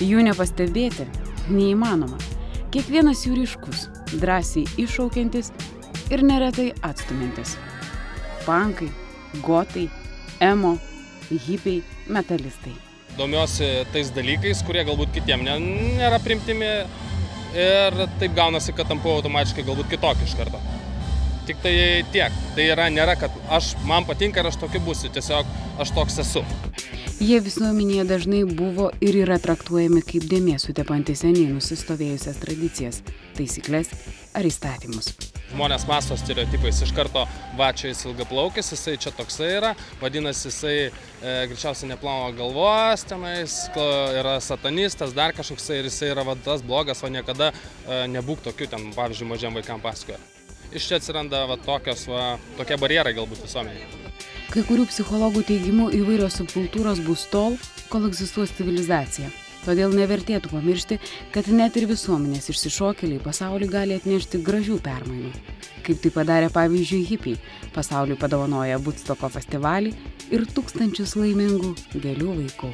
Jų nepastebėti neįmanoma. Kiekvienas jų ryškus, drąsiai iššaukiantis ir neretai atstumiantis. Pankai, gotai, emo, hipiai, metalistai. Domiuosi tais dalykais, kurie galbūt kitiem nėra primtimi ir taip gaunasi, kad tampu automatiškai galbūt kitokį iš karto. Tik tai tiek. Tai nėra, kad man patinka ir aš tokiu būsiu, tiesiog aš toks esu. Jie visuomenėje dažnai buvo ir yra traktuojami kaip dėmė sutepantys seniai nusistovėjusias tradicijas, taisyklės ar įstatymus. Žmonės mąsto stereotipais iš karto, va, čia jis ilgaplaukis, jisai čia toksai yra, vadinasi, jisai greičiausiai neplano galvos, tenais yra satanistas, dar kažkoksai ir jisai yra tas blogas, o niekada nebūk tokių, ten, pavyzdžiui, mažiem vaikam pasakoja. Iš čia atsiranda tokie barjerai galbūt visuomenėje. Kai kurių psichologų teigimu įvairios subkultūros bus tol, kol egzistuos civilizacija. Todėl nevertėtų pamiršti, kad net ir visuomenės išsišokėliai pasaulį gali atnešti gražių permainų. Kaip tai padarė pavyzdžiui hipiai, pasauliui padovanoja Woodstocko festivalį ir tūkstančius laimingų gėlių vaikų.